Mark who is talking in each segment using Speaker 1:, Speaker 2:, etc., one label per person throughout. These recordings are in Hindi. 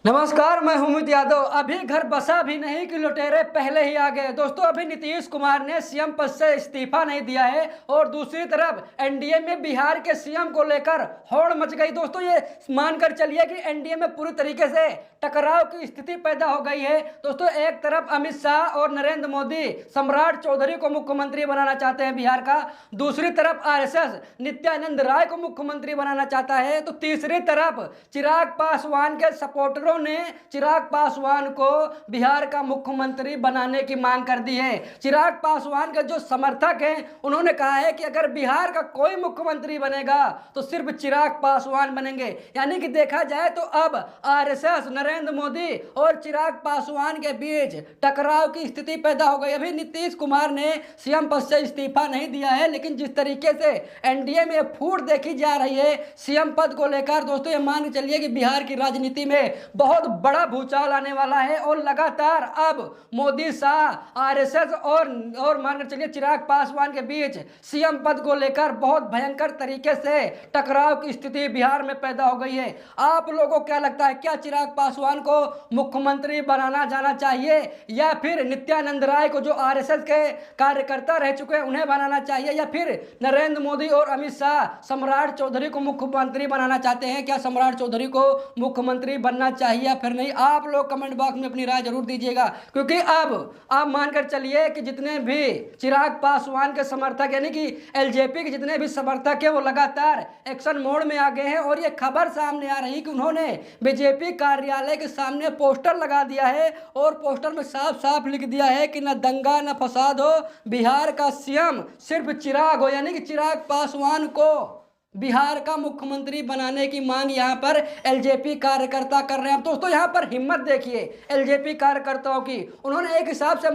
Speaker 1: नमस्कार, मैं अमित यादव। अभी घर बसा भी नहीं कि लुटेरे पहले ही आ गए। दोस्तों, अभी नीतीश कुमार ने सीएम पद से इस्तीफा नहीं दिया है और दूसरी तरफ एनडीए में बिहार के सीएम को लेकर होड़ मच गई। दोस्तों, ये मानकर चलिए कि एनडीए में पूरी तरीके से टकराव की स्थिति पैदा हो गई है। दोस्तों, एक तरफ अमित शाह और नरेंद्र मोदी सम्राट चौधरी को मुख्यमंत्री बनाना चाहते हैं बिहार का, दूसरी तरफ आरएसएस नित्यानंद राय को मुख्यमंत्री बनाना चाहता है, तो तीसरी तरफ चिराग पासवान के सपोर्टरों ने चिराग पासवान को बिहार का मुख्यमंत्री बनाने की मांग कर दी है। चिराग पासवान के जो समर्थक हैं, उन्होंने कहा है कि अगर बिहार का कोई मुख्यमंत्री बनेगा तो सिर्फ चिराग पासवान बनेंगे। यानी कि देखा जाए तो अब आरएसएस, नरेंद्र मोदी और चिराग पासवान के बीच टकराव की स्थिति पैदा हो गई। अभी नीतीश कुमार ने सीएम पद से इस्तीफा नहीं दिया है, लेकिन जिस तरीके से एनडीए में फूट देखी जा रही है सीएम पद को लेकर, दोस्तों ये मान के चलिए कि बिहार की राजनीति में बहुत बड़ा भूचाल आने वाला है और लगातार अब मोदी, शाह, आरएसएस और मानकर चलिए चिराग पासवान के बीच सीएम पद को लेकर बहुत भयंकर तरीके से टकराव की स्थिति बिहार में पैदा हो गई है। आप लोगों को क्या लगता है, क्या चिराग पासवान को मुख्यमंत्री बनाना जाना चाहिए या फिर नित्यानंद राय को, जो आरएसएस के कार्यकर्ता रह चुके हैं, उन्हें बनाना चाहिए, या फिर नरेंद्र मोदी और अमित शाह सम्राट चौधरी को मुख्यमंत्री बनाना चाहते हैं? क्या सम्राट चौधरी को मुख्यमंत्री बनना चाहिए या फिर नहीं? आप लोग कमेंट बॉक्स में अपनी राय जरूर दीजिएगा, क्योंकि अब आप मानकर चलिए कि जितने भी चिराग पासवान के समर्थक यानी कि एलजेपी के जितने भी समर्थक हैं वो लगातार एक्शन मोड में आ गए हैं और ये खबर सामने आ रही कि उन्होंने बीजेपी कार्यालय के सामने पोस्टर लगा दिया है और पोस्टर में साफ साफ लिख दिया है कि न दंगा न फसाद हो, बिहार का सीएम सिर्फ चिराग हो। यानी कि चिराग पासवान को बिहार का मुख्यमंत्री बनाने की मांग यहां पर एलजेपी कार्यकर्ता कर रहे हैं। दोस्तों, यहां पर हिम्मत देखिए एलजेपी कार्यकर्ताओं की। उन्होंने एक हिसाब से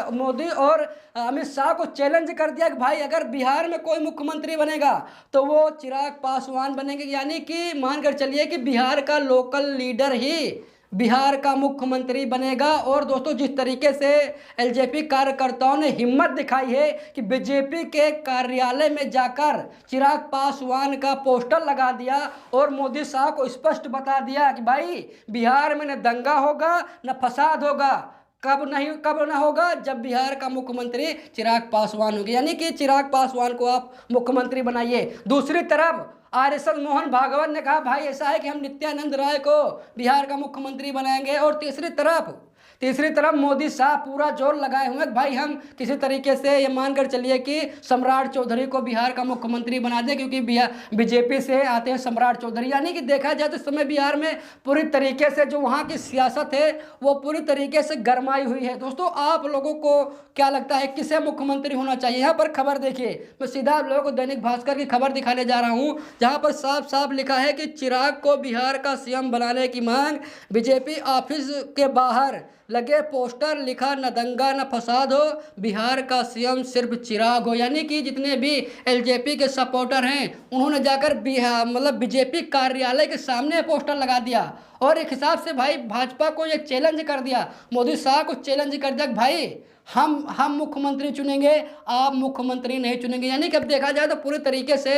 Speaker 1: मोदी और अमित शाह को चैलेंज कर दिया कि भाई अगर बिहार में कोई मुख्यमंत्री बनेगा तो वो चिराग पासवान बनेंगे। यानी कि मानकर चलिए कि बिहार का लोकल लीडर ही बिहार का मुख्यमंत्री बनेगा। और दोस्तों, जिस तरीके से एलजेपी कार्यकर्ताओं ने हिम्मत दिखाई है कि बीजेपी के कार्यालय में जाकर चिराग पासवान का पोस्टर लगा दिया और मोदी शाह को स्पष्ट बता दिया कि भाई बिहार में न दंगा होगा न फसाद होगा, कब ना होगा, जब बिहार का मुख्यमंत्री चिराग पासवान होंगे। यानी कि चिराग पासवान को आप मुख्यमंत्री बनाइए। दूसरी तरफ आरएसएस मोहन भागवत ने कहा भाई ऐसा है कि हम नित्यानंद राय को बिहार का मुख्यमंत्री बनाएंगे। और तीसरी तरफ मोदी शाह पूरा जोर लगाए हुए भाई हम किसी तरीके से ये मानकर चलिए कि सम्राट चौधरी को बिहार का मुख्यमंत्री बना दें, क्योंकि बीजेपी से आते हैं सम्राट चौधरी। यानी कि देखा जाए तो इस समय बिहार में पूरी तरीके से जो वहाँ की सियासत है वो पूरी तरीके से गरमाई हुई है। दोस्तों, आप लोगों को क्या लगता है किसे मुख्यमंत्री होना चाहिए? यहाँ पर खबर देखिए, मैं सीधा आप लोगों को दैनिक भास्कर की खबर दिखाने जा रहा हूँ, जहाँ पर साफ साफ लिखा है कि चिराग को बिहार का सीएम बनाने की मांग, बीजेपी ऑफिस के बाहर लगे पोस्टर, लिखा न दंगा न फसाद हो, बिहार का सीएम सिर्फ चिराग हो। यानी कि जितने भी एलजेपी के सपोर्टर हैं उन्होंने जाकर बीजेपी कार्यालय के सामने पोस्टर लगा दिया और एक हिसाब से भाई भाजपा को ये चैलेंज कर दिया, मोदी शाह को चैलेंज कर दिया कि भाई हम मुख्यमंत्री चुनेंगे, आप मुख्यमंत्री नहीं चुनेंगे। यानी कि अब देखा जाए तो पूरी तरीके से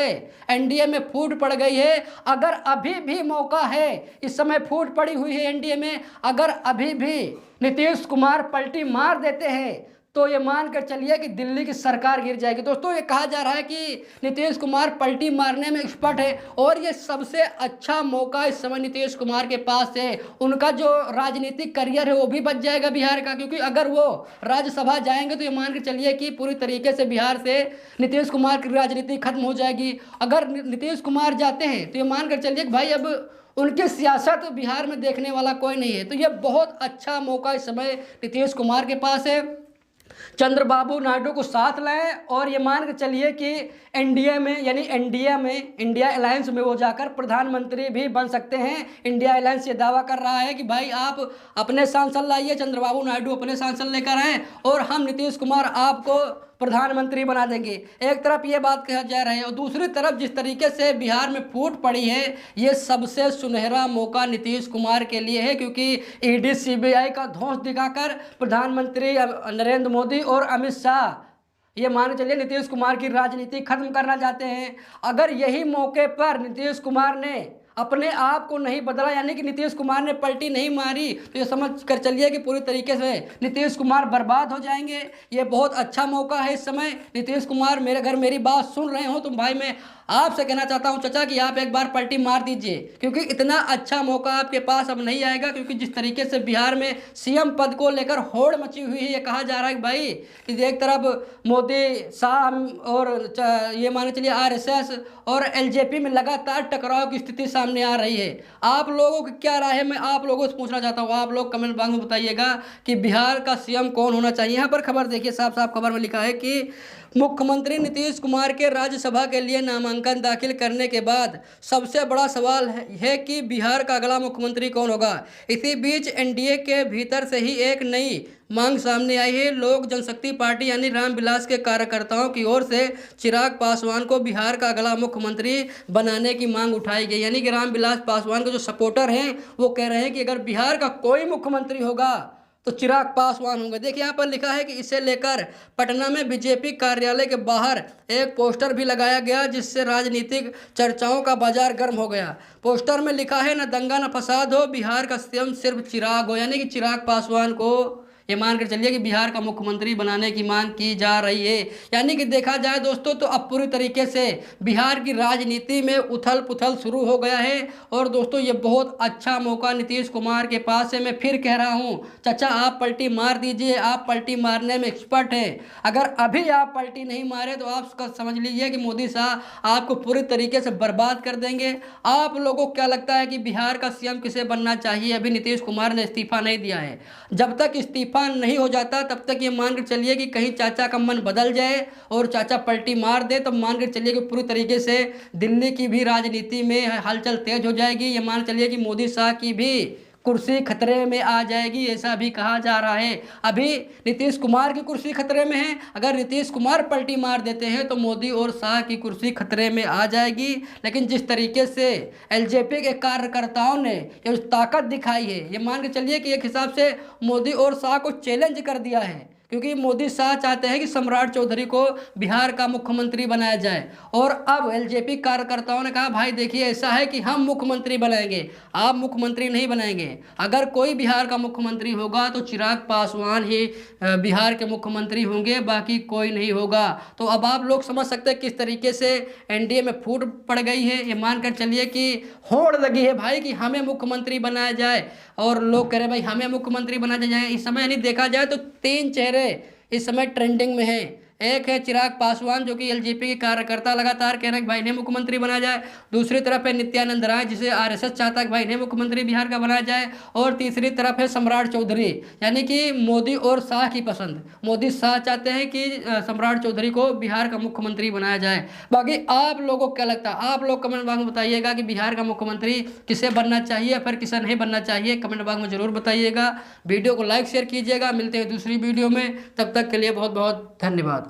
Speaker 1: एनडीए में फूट पड़ गई है। अगर अभी भी मौका है, इस समय फूट पड़ी हुई है एनडीए में, अगर अभी भी नीतीश कुमार पलटी मार देते हैं तो ये मान कर चलिए कि दिल्ली की सरकार गिर जाएगी। दोस्तों, ये कहा जा रहा है कि नीतीश कुमार पलटी मारने में एक्सपर्ट है और ये सबसे अच्छा मौका इस समय नीतीश कुमार के पास है। उनका जो राजनीतिक करियर है वो भी बच जाएगा बिहार का, क्योंकि अगर वो राज्यसभा जाएंगे तो ये मान कर चलिए कि पूरी तरीके से बिहार से नीतीश कुमार की राजनीति खत्म हो जाएगी। अगर नीतीश कुमार जाते हैं तो ये मान कर चलिए कि भाई अब उनकी सियासत बिहार में देखने वाला कोई नहीं है। तो ये बहुत अच्छा मौका इस समय नीतीश कुमार के पास है। चंद्रबाबू नायडू को साथ लाएं और ये मान के चलिए कि एनडीए में यानी इंडिया अलायंस में वो जाकर प्रधानमंत्री भी बन सकते हैं। इंडिया अलायंस ये दावा कर रहा है कि भाई आप अपने सांसद लाइए, चंद्रबाबू नायडू अपने सांसद लेकर आएँ और हम नीतीश कुमार आपको प्रधानमंत्री बना देंगे। एक तरफ ये बात कहा जा रहा है और दूसरी तरफ जिस तरीके से बिहार में फूट पड़ी है, ये सबसे सुनहरा मौका नीतीश कुमार के लिए है, क्योंकि ईडी सीबीआई का धौंस दिखाकर प्रधानमंत्री नरेंद्र मोदी और अमित शाह ये मान चलिए नीतीश कुमार की राजनीति खत्म करना चाहते हैं। अगर यही मौके पर नीतीश कुमार ने अपने आप को नहीं बदला, यानी कि नीतीश कुमार ने पलटी नहीं मारी, तो ये समझ कर चलिए कि पूरी तरीके से नीतीश कुमार बर्बाद हो जाएंगे। ये बहुत अच्छा मौका है इस समय। नीतीश कुमार मेरे घर मेरी बात सुन रहे हो तुम भाई, मैं आपसे कहना चाहता हूं चाचा कि आप एक बार पलटी मार दीजिए, क्योंकि इतना अच्छा मौका आपके पास अब नहीं आएगा। क्योंकि जिस तरीके से बिहार में सीएम पद को लेकर होड़ मची हुई है, ये कहा जा रहा है कि भाई कि एक तरफ मोदी शाह और ये माने चलिए आरएसएस और एलजेपी में लगातार टकराव की स्थिति सामने आ रही है। आप लोगों की क्या राय है, मैं आप लोगों से पूछना चाहता हूँ। आप लोग कमेंट बॉक्स में बताइएगा कि बिहार का सीएम कौन होना चाहिए। यहाँ पर खबर देखिए, साफ साफ खबर में लिखा है कि मुख्यमंत्री नीतीश कुमार के राज्यसभा के लिए नामांकन दाखिल करने के बाद सबसे बड़ा सवाल है कि बिहार का अगला मुख्यमंत्री कौन होगा। इसी बीच एनडीए के भीतर से ही एक नई मांग सामने आई है। लोक जनशक्ति पार्टी यानी रामविलास के कार्यकर्ताओं की ओर से चिराग पासवान को बिहार का अगला मुख्यमंत्री बनाने की मांग उठाई गई। यानी कि रामविलास पासवान के जो सपोर्टर हैं वो कह रहे हैं कि अगर बिहार का कोई मुख्यमंत्री होगा तो चिराग पासवान होंगे। देखिए यहाँ पर लिखा है कि इसे लेकर पटना में बीजेपी कार्यालय के बाहर एक पोस्टर भी लगाया गया, जिससे राजनीतिक चर्चाओं का बाजार गर्म हो गया। पोस्टर में लिखा है, न दंगा न फसाद हो, बिहार का सीएम सिर्फ चिराग हो। यानी कि चिराग पासवान को ये मान कर चलिए कि बिहार का मुख्यमंत्री बनाने की मांग की जा रही है। यानी कि देखा जाए दोस्तों तो अब पूरी तरीके से बिहार की राजनीति में उथल पुथल शुरू हो गया है। और दोस्तों ये बहुत अच्छा मौका नीतीश कुमार के पास है। मैं फिर कह रहा हूँ चाचा, आप पलटी मार दीजिए, आप पलटी मारने में एक्सपर्ट हैं। अगर अभी आप पलटी नहीं मारे तो आप समझ लीजिए कि मोदी साहब आपको पूरी तरीके से बर्बाद कर देंगे। आप लोगों को क्या लगता है कि बिहार का सीएम किसे बनना चाहिए? अभी नीतीश कुमार ने इस्तीफा नहीं दिया है। जब तक इस्तीफा नहीं हो जाता तब तक ये मान कर चलिए कि कहीं चाचा का मन बदल जाए और चाचा पलटी मार दे, तो मान कर चलिए कि पूरी तरीके से दिल्ली की भी राजनीति में हलचल तेज हो जाएगी। ये मान चलिए कि मोदी शाह की भी कुर्सी खतरे में आ जाएगी, ऐसा भी कहा जा रहा है। अभी नीतीश कुमार की कुर्सी खतरे में है। अगर नीतीश कुमार पलटी मार देते हैं तो मोदी और शाह की कुर्सी खतरे में आ जाएगी। लेकिन जिस तरीके से एलजेपी के कार्यकर्ताओं ने ये ताकत दिखाई है, ये मान के चलिए कि एक हिसाब से मोदी और शाह को चैलेंज कर दिया है। क्योंकि मोदी शाह चाहते हैं कि सम्राट चौधरी को बिहार का मुख्यमंत्री बनाया जाए, और अब एलजेपी कार्यकर्ताओं ने कहा भाई देखिए ऐसा है कि हम मुख्यमंत्री बनाएंगे, आप मुख्यमंत्री नहीं बनाएंगे। अगर कोई बिहार का मुख्यमंत्री होगा तो चिराग पासवान ही बिहार के मुख्यमंत्री होंगे, बाकी कोई नहीं होगा। तो अब आप लोग समझ सकते हैं किस तरीके से एनडीए में फूट पड़ गई है। ये मानकर चलिए कि होड़ लगी है भाई कि हमें मुख्यमंत्री बनाया जाए, और लोग कह रहे भाई हमें मुख्यमंत्री बनाया जाए। इस समय नहीं देखा जाए तो 3 चेहरे इस समय ट्रेंडिंग में है। एक है चिराग पासवान जो कि एलजेपी के कार्यकर्ता लगातार कह रहे हैं कि भाई इन्हें मुख्यमंत्री बनाया जाए। दूसरी तरफ है नित्यानंद राय जिसे आरएसएस चाहता है कि भाई इन्हें मुख्यमंत्री बिहार का बनाया जाए। और तीसरी तरफ है सम्राट चौधरी, यानी कि मोदी और शाह की पसंद। मोदी शाह चाहते हैं कि सम्राट चौधरी को बिहार का मुख्यमंत्री बनाया जाए। बाकी आप लोगों को क्या लगता है? आप लोग कमेंट बॉक्स में बताइएगा कि बिहार का मुख्यमंत्री किसे बनना चाहिए, फिर किसे नहीं बनना चाहिए, कमेंट बॉक्स में जरूर बताइएगा। वीडियो को लाइक शेयर कीजिएगा। मिलते हैं दूसरी वीडियो में, तब तक के लिए बहुत बहुत धन्यवाद।